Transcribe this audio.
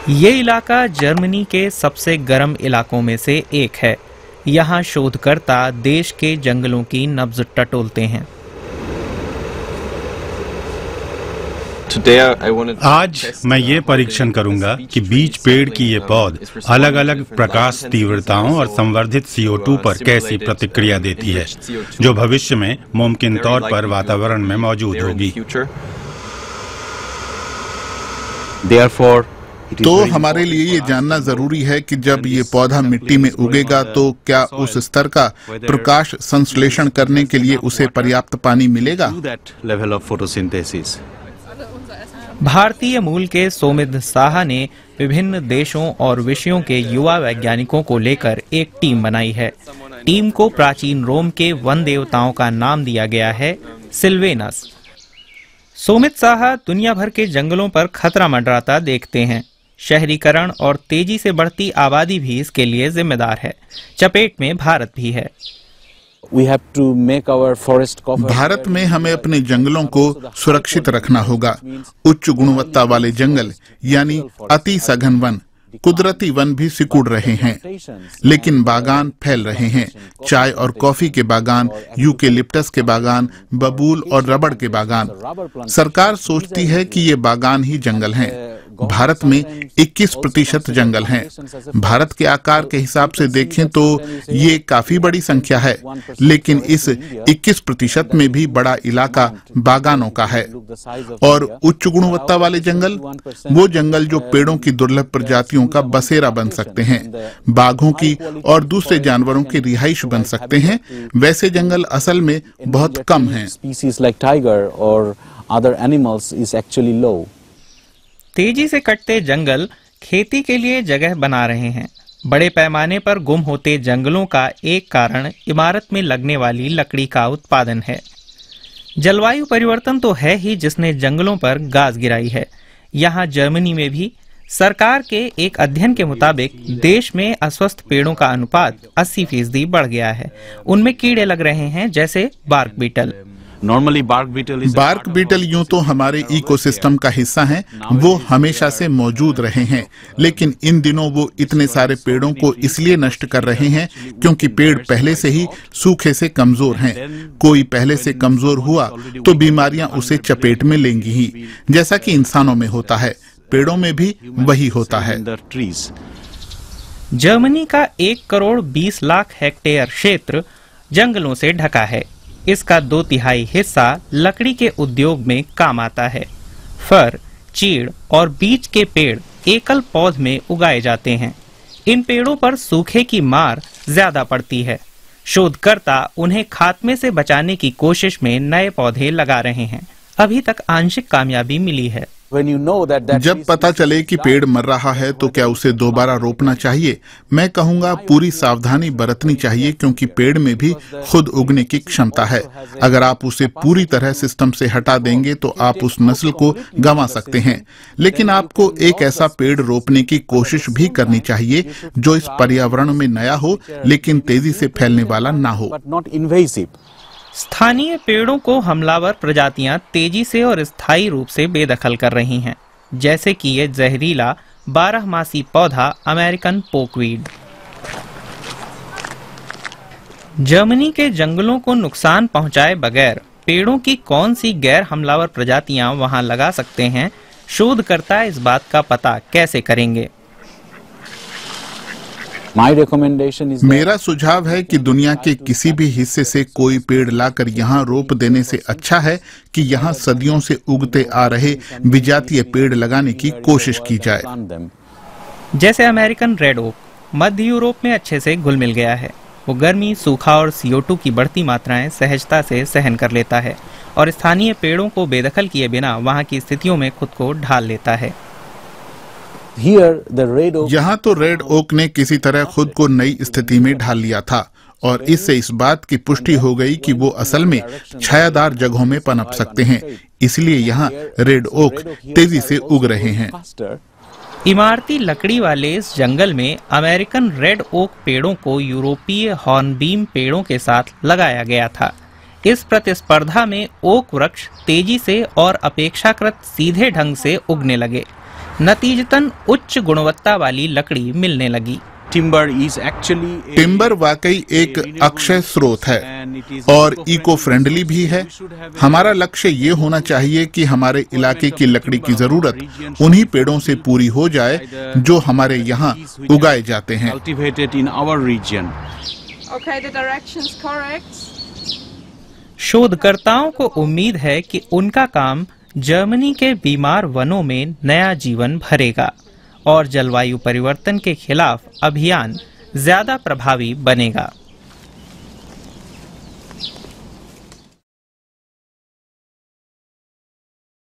ये इलाका जर्मनी के सबसे गर्म इलाकों में से एक है। यहाँ शोधकर्ता देश के जंगलों की नब्ज टटोलते हैं। आज मैं ये परीक्षण करूंगा कि बीज पेड़ की ये पौध अलग अलग प्रकाश तीव्रताओं और संवर्धित CO2 पर कैसी प्रतिक्रिया देती है, जो भविष्य में मुमकिन तौर पर वातावरण में मौजूद होगी। तो हमारे लिए ये जानना जरूरी है कि जब ये पौधा मिट्टी में उगेगा तो क्या उस स्तर का प्रकाश संश्लेषण करने के लिए उसे पर्याप्त पानी मिलेगा। भारतीय मूल के सोमिद साहा ने विभिन्न देशों और विषयों के युवा वैज्ञानिकों को लेकर एक टीम बनाई है। टीम को प्राचीन रोम के वन देवताओं का नाम दिया गया है, सिल्वेनस। सोमिद साहा दुनिया भर के जंगलों पर खतरा मंडराता देखते हैं। शहरीकरण और तेजी से बढ़ती आबादी भी इसके लिए जिम्मेदार है। चपेट में भारत भी है। भारत में हमें अपने जंगलों को सुरक्षित रखना होगा। उच्च गुणवत्ता वाले जंगल यानी अति सघन वन, कुदरती वन भी सिकुड़ रहे हैं, लेकिन बागान फैल रहे हैं। चाय और कॉफी के बागान, यूकेलिप्टस के बागान, बबूल और रबड़ के बागान। सरकार सोचती है कि ये बागान ही जंगल हैं। भारत में 21% जंगल हैं। भारत के आकार के हिसाब से देखें तो ये काफी बड़ी संख्या है, लेकिन इस 21% में भी बड़ा इलाका बागानों का है। और उच्च गुणवत्ता वाले जंगल, वो जंगल जो पेड़ों की दुर्लभ प्रजातियों का बसेरा बन सकते हैं, बाघों की और दूसरे जानवरों की रिहाइश बन सकते हैं, वैसे जंगल असल में बहुत कम हैं। तेजी से कटते जंगल खेती के लिए जगह बना रहे हैं। बड़े पैमाने पर गुम होते जंगलों का एक कारण इमारत में लगने वाली लकड़ी का उत्पादन है। जलवायु परिवर्तन तो है ही जिसने जंगलों पर गाज गिराई है। यहाँ जर्मनी में भी सरकार के एक अध्ययन के मुताबिक देश में अस्वस्थ पेड़ों का अनुपात 80% बढ़ गया है। उनमें कीड़े लग रहे हैं, जैसे बार्क बीटल। बार्क बीटल यूं तो हमारे इकोसिस्टम का हिस्सा हैं, वो हमेशा से मौजूद रहे हैं, लेकिन इन दिनों वो इतने सारे पेड़ों को इसलिए नष्ट कर रहे हैं क्योंकि पेड़ पहले से ही सूखे से कमजोर हैं। कोई पहले से कमजोर हुआ तो बीमारियां उसे चपेट में लेंगी ही, जैसा कि इंसानों में होता है, पेड़ों में भी वही होता है। जर्मनी का 1,20,00,000 हेक्टेयर क्षेत्र जंगलों से ढका है। इसका 2/3 हिस्सा लकड़ी के उद्योग में काम आता है। फर, चीड़ और बीज के पेड़ एकल पौध में उगाए जाते हैं। इन पेड़ों पर सूखे की मार ज्यादा पड़ती है। शोधकर्ता उन्हें खात्मे से बचाने की कोशिश में नए पौधे लगा रहे हैं। अभी तक आंशिक कामयाबी मिली है। जब पता चले कि पेड़ मर रहा है तो क्या उसे दोबारा रोपना चाहिए? मैं कहूँगा पूरी सावधानी बरतनी चाहिए, क्योंकि पेड़ में भी खुद उगने की क्षमता है। अगर आप उसे पूरी तरह सिस्टम से हटा देंगे तो आप उस नस्ल को गंवा सकते हैं। लेकिन आपको एक ऐसा पेड़ रोपने की कोशिश भी करनी चाहिए जो इस पर्यावरण में नया हो, लेकिन तेजी से फैलने वाला ना हो। स्थानीय पेड़ों को हमलावर प्रजातियां तेजी से और स्थायी रूप से बेदखल कर रही हैं, जैसे कि ये जहरीला 12 पौधा अमेरिकन पोकवीड। जर्मनी के जंगलों को नुकसान पहुंचाए बगैर पेड़ों की कौन सी गैर हमलावर प्रजातियां वहां लगा सकते हैं, शोधकर्ता इस बात का पता कैसे करेंगे? मेरा सुझाव है कि दुनिया के किसी भी हिस्से से कोई पेड़ लाकर यहाँ रोप देने से अच्छा है कि यहाँ सदियों से उगते आ रहे विजातीय पेड़ लगाने की कोशिश की जाए। जैसे अमेरिकन रेड ओक मध्य यूरोप में अच्छे से घुल मिल गया है। वो गर्मी, सूखा और CO2 की बढ़ती मात्राएं सहजता से सहन कर लेता है और स्थानीय पेड़ों को बेदखल किए बिना वहाँ की स्थितियों में खुद को ढाल लेता है। यहाँ तो रेड ओक ने किसी तरह खुद को नई स्थिति में ढाल लिया था, और इससे इस बात की पुष्टि हो गई कि वो असल में छायादार जगहों में पनप सकते हैं। इसलिए यहाँ रेड ओक तेजी से उग रहे हैं। इमारती लकड़ी वाले इस जंगल में अमेरिकन रेड ओक पेड़ों को यूरोपीय हॉर्नबीम पेड़ों के साथ लगाया गया था। इस प्रतिस्पर्धा में ओक वृक्ष तेजी से और अपेक्षाकृत सीधे ढंग से उगने लगे। नतीजतन उच्च गुणवत्ता वाली लकड़ी मिलने लगी। टिम्बर वाकई एक अक्षय स्रोत है और इको फ्रेंडली भी है। हमारा लक्ष्य ये होना चाहिए कि हमारे इलाके की लकड़ी की जरूरत उन्हीं पेड़ों से पूरी हो जाए जो हमारे यहाँ उगाए जाते हैं। शोधकर्ताओं को उम्मीद है कि उनका काम जर्मनी के बीमार वनों में नया जीवन भरेगा और जलवायु परिवर्तन के खिलाफ अभियान ज्यादा प्रभावी बनेगा।